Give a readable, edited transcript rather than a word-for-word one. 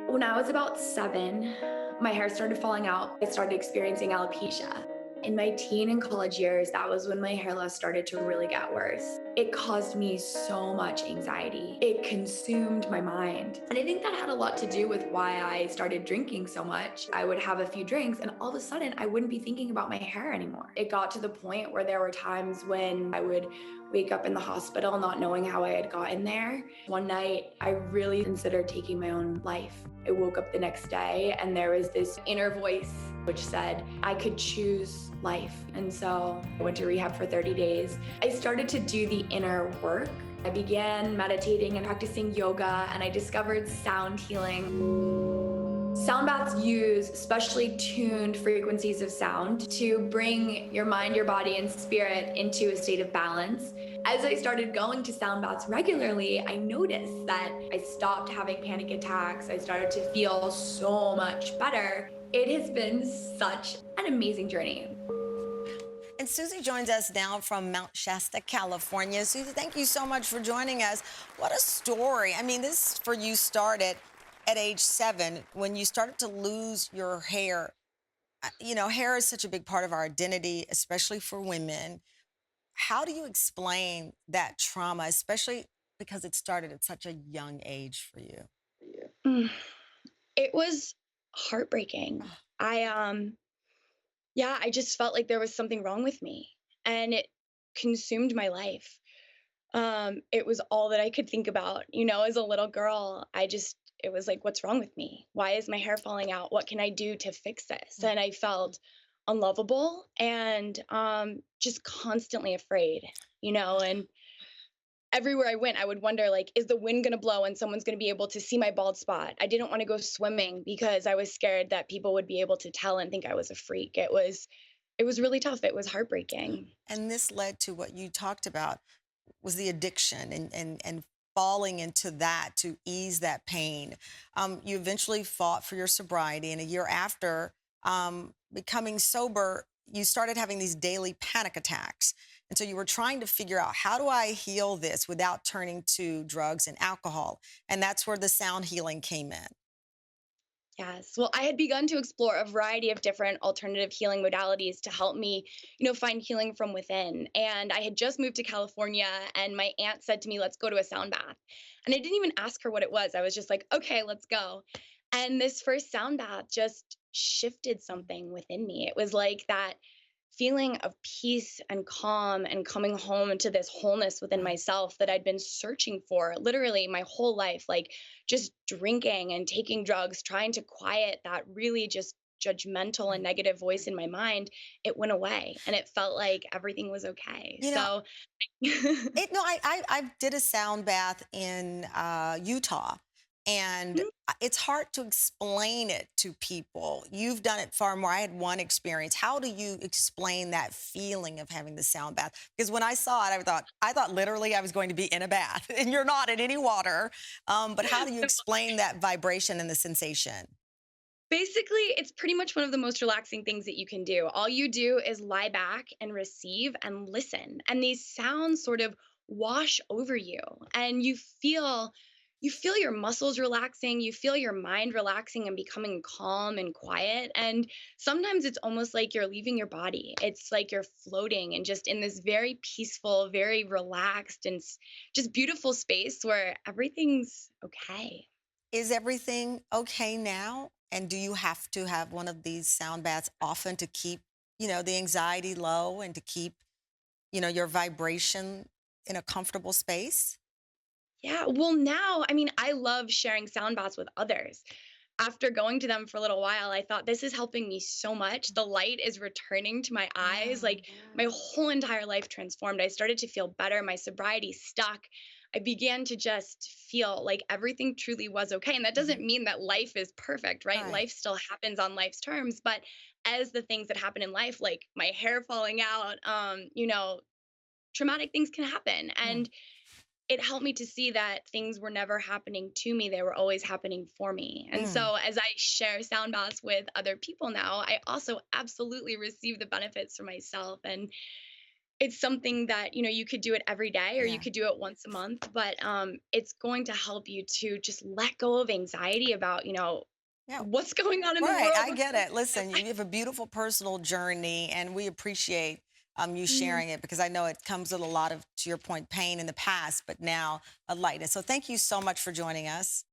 When I was about 7, my hair started falling out. I started experiencing alopecia. In my teen and college years, that was when my hair loss started to really get worse. It caused me so much anxiety. It consumed my mind. And I think that had a lot to do with why I started drinking so much. I would have a few drinks and all of a sudden I wouldn't be thinking about my hair anymore. It got to the point where there were times when I would wake up in the hospital not knowing how I had gotten there. One night, I really considered taking my own life. I woke up the next day and there was this inner voice which said I could choose life. And so I went to rehab for 30 days. I started to do the inner work. I began meditating and practicing yoga, and I discovered sound healing. Sound baths use specially tuned frequencies of sound to bring your mind, your body, and spirit into a state of balance. As I started going to sound baths regularly, I noticed that I stopped having panic attacks. I started to feel so much better. It has been such an amazing journey. And Susie joins us now from Mount Shasta, California. Susie, thank you so much for joining us. What a story. I mean, this for you started at age 7 when you started to lose your hair. You know, hair is such a big part of our identity, especially for women. How do you explain that trauma, especially because it started at such a young age for you? Mm, It was heartbreaking. Oh, Yeah, I just felt like there was something wrong with me, and it consumed my life. It was all that I could think about. As a little girl, it was like, what's wrong with me? Why is my hair falling out? What can I do to fix this? mm, And I felt unlovable and just constantly afraid, and everywhere I went, I would wonder, like, is the wind gonna blow and someone's gonna be able to see my bald spot? I didn't want to go swimming because I was scared that people would be able to tell and think I was a freak. It was really tough. It was heartbreaking. and this led to what you talked about was the addiction and falling into that to ease that pain. You eventually fought for your sobriety, and a year after becoming sober, you started having these daily panic attacks. And so you were trying to figure out, how do I heal this without turning to drugs and alcohol? And that's where the sound healing came in. Yes. Well, I had begun to explore a variety of different alternative healing modalities to help me, find healing from within. And I had just moved to California, and my aunt said to me, let's go to a sound bath. And I didn't even ask her what it was. I was just like, okay, let's go. And this first sound bath just shifted something within me. It was like that feeling of peace and calm and coming home to this wholeness within myself that I'd been searching for literally my whole life, like just drinking and taking drugs, trying to quiet that really just judgmental and negative voice in my mind. It went away and it felt like everything was okay. You know, So it no, I did a sound bath in Utah, and it's hard to explain it to people. You've done it far more. I had one experience. How do you explain that feeling of having the sound bath? Because when I saw it, I thought literally I was going to be in a bath, and you're not in any water. But how do you explain that vibration and the sensation? basically, it's pretty much one of the most relaxing things that you can do. All you do is lie back and receive and listen. And these sounds sort of wash over you and you feel your muscles relaxing, you feel your mind relaxing and becoming calm and quiet. And sometimes it's almost like you're leaving your body. It's like you're floating and just in this very peaceful, very relaxed and just beautiful space where everything's okay. Is everything okay now? And do you have to have one of these sound baths often to keep, the anxiety low and to keep, your vibration in a comfortable space? Yeah, well, now, I mean, I love sharing sound baths with others. After going to them for a little while, I thought this is helping me so much. The light is returning to my eyes. Oh, Like my whole entire life transformed. I started to feel better. My sobriety stuck. I began to just feel like everything truly was okay. And that doesn't mhm. mean that life is perfect, right? Right. Life still happens on life's terms. But as the things that happen in life, like my hair falling out, traumatic things can happen. Mm, And it helped me to see that things were never happening to me, they were always happening for me. And mm. so as I share sound baths with other people now, I also absolutely receive the benefits for myself. And it's something that, you could do it every day or you Yeah. could do it once a month, but it's going to help you to just let go of anxiety about, Yeah. what's going on in the Right, world, I what's get going it. on Listen, in you have a beautiful personal journey, and we appreciate you my life. sharing it because I know it comes with a lot of, to your point, pain in the past, but now a lightness. So thank you so much for joining us.